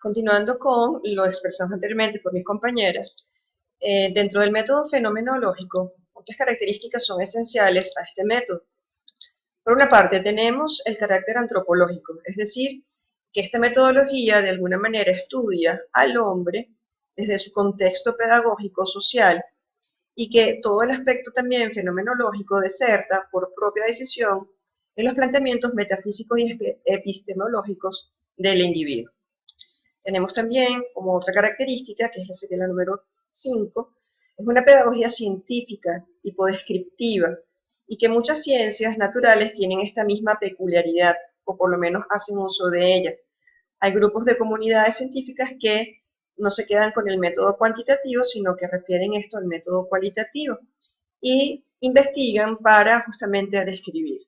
Continuando con lo expresado anteriormente por mis compañeras, dentro del método fenomenológico, otras características son esenciales a este método. Por una parte, tenemos el carácter antropológico, es decir, que esta metodología de alguna manera estudia al hombre desde su contexto pedagógico social y que todo el aspecto también fenomenológico deserta por propia decisión en los planteamientos metafísicos y epistemológicos del individuo. Tenemos también como otra característica, que sería la número 5, es una pedagogía científica, tipo descriptiva, y que muchas ciencias naturales tienen esta misma peculiaridad, o por lo menos hacen uso de ella. Hay grupos de comunidades científicas que no se quedan con el método cuantitativo, sino que refieren esto al método cualitativo, y investigan para justamente describir.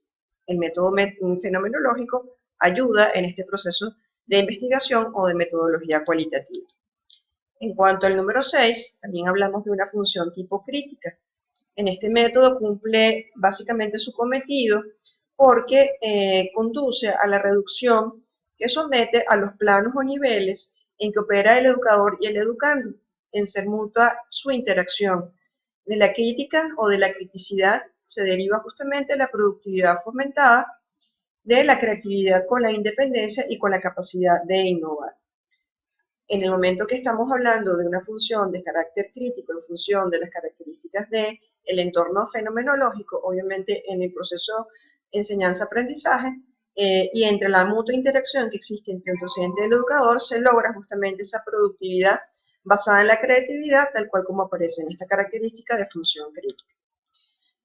El método fenomenológico ayuda en este proceso de investigación o de metodología cualitativa. En cuanto al número 6, también hablamos de una función tipo crítica. En este método cumple básicamente su cometido porque conduce a la reducción que somete a los planos o niveles en que opera el educador y el educando, en ser mutua su interacción. De la crítica o de la criticidad se deriva justamente la productividad fomentada, de la creatividad con la independencia y con la capacidad de innovar. En el momento que estamos hablando de una función de carácter crítico en función de las características del entorno fenomenológico, obviamente en el proceso enseñanza-aprendizaje y entre la mutua interacción que existe entre el docente y el educador, se logra justamente esa productividad basada en la creatividad, tal cual como aparece en esta característica de función crítica.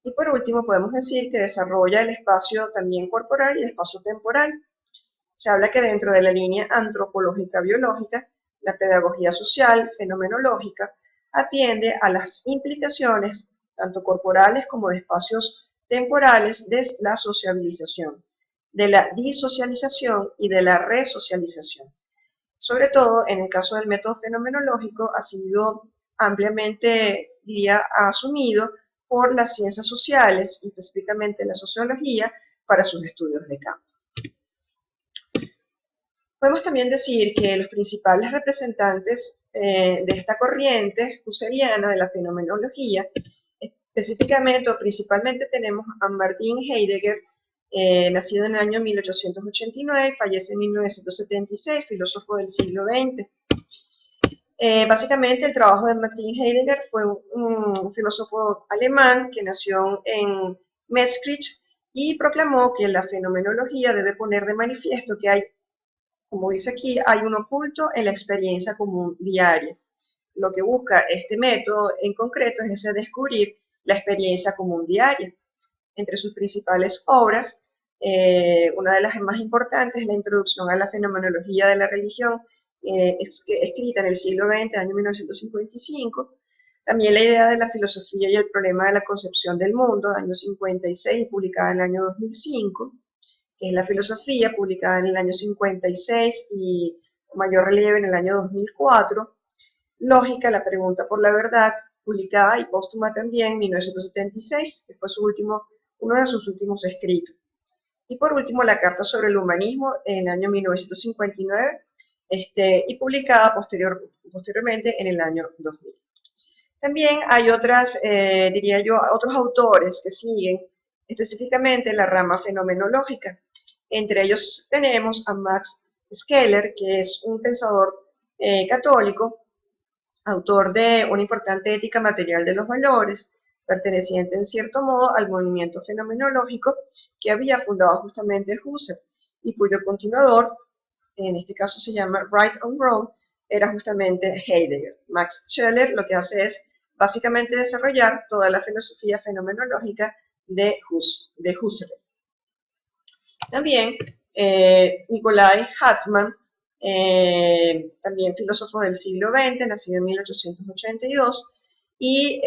Y por último, podemos decir que desarrolla el espacio también corporal y el espacio temporal. Se habla que dentro de la línea antropológica biológica, la pedagogía social fenomenológica atiende a las implicaciones tanto corporales como de espacios temporales de la sociabilización, de la disocialización y de la resocialización. Sobre todo en el caso del método fenomenológico ha sido ampliamente, diría, asumido por las ciencias sociales y específicamente la sociología para sus estudios de campo. Podemos también decir que los principales representantes de esta corriente husserliana de la fenomenología, específicamente o principalmente tenemos a Martin Heidegger, nacido en el año 1889, fallece en 1976, filósofo del siglo XX. Básicamente el trabajo de Martin Heidegger fue un filósofo alemán que nació en Maastricht y proclamó que la fenomenología debe poner de manifiesto que hay, como dice aquí, hay un oculto en la experiencia común diaria. Lo que busca este método en concreto es ese descubrir la experiencia común diaria. Entre sus principales obras, una de las más importantes es la introducción a la fenomenología de la religión, escrita en el siglo XX, año 1955. También la idea de la filosofía y el problema de la concepción del mundo, año 56, y publicada en el año 2005. Que es la filosofía, publicada en el año 56 y con mayor relieve en el año 2004. Lógica, la pregunta por la verdad, publicada y póstuma también en 1976, que fue uno de sus últimos escritos. Y por último, la Carta sobre el Humanismo en el año 1959 y publicada posteriormente en el año 2000. También hay diría yo, otros autores que siguen específicamente la rama fenomenológica. Entre ellos tenemos a Max Scheler, que es un pensador católico, autor de una importante ética material de los valores, perteneciente en cierto modo al movimiento fenomenológico que había fundado justamente Husserl y cuyo continuador, en este caso se llama Right and Wrong, era justamente Heidegger. Max Scheler lo que hace es básicamente desarrollar toda la filosofía fenomenológica de Husserl. También Nikolai Hartmann, también filósofo del siglo XX, nacido en 1882, y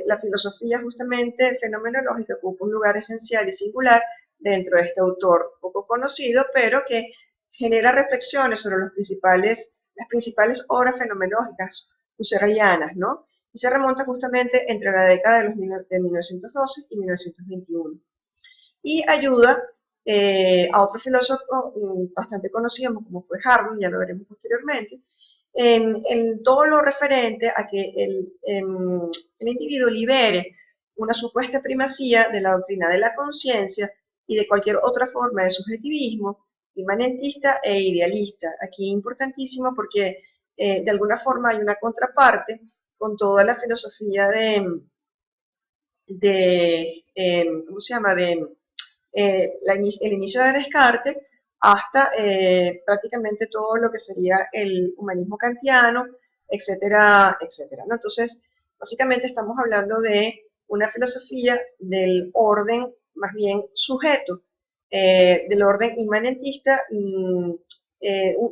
la filosofía justamente fenomenológica ocupa un lugar esencial y singular dentro de este autor poco conocido, pero que genera reflexiones sobre las principales obras fenomenológicas husserlianas, ¿no? Y se remonta justamente entre la década de 1912 y 1921. Y ayuda a otro filósofo bastante conocido como fue Harvey, ya lo veremos posteriormente, en todo lo referente a que el individuo libere una supuesta primacía de la doctrina de la conciencia y de cualquier otra forma de subjetivismo inmanentista e idealista. Aquí importantísimo porque de alguna forma hay una contraparte con toda la filosofía ¿cómo se llama?, el inicio de Descartes hasta prácticamente todo lo que sería el humanismo kantiano, etcétera, etcétera, ¿no? Entonces, básicamente estamos hablando de una filosofía del orden más bien sujeto, del orden inmanentista,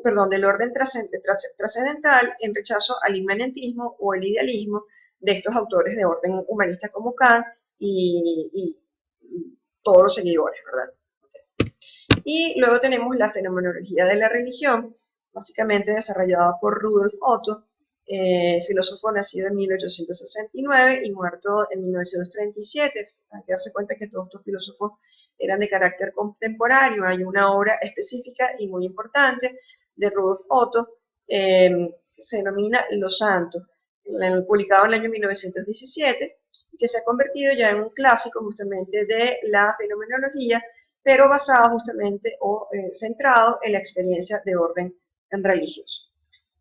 perdón, del orden trascendental en rechazo al inmanentismo o el idealismo de estos autores de orden humanista como Kant y todos los seguidores, ¿verdad? Y luego tenemos la fenomenología de la religión, básicamente desarrollada por Rudolf Otto, filósofo nacido en 1869 y muerto en 1937. Hay que darse cuenta que todos estos filósofos eran de carácter contemporáneo. Hay una obra específica y muy importante de Rudolf Otto que se denomina Los Santos, publicado en el año 1917, y que se ha convertido ya en un clásico justamente de la fenomenología, pero basado justamente o centrado en la experiencia de orden religioso.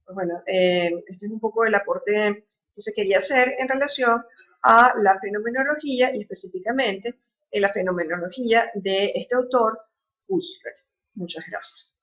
Pues bueno, este es un poco el aporte que se quería hacer en relación a la fenomenología y específicamente en la fenomenología de este autor, Husserl. Muchas gracias.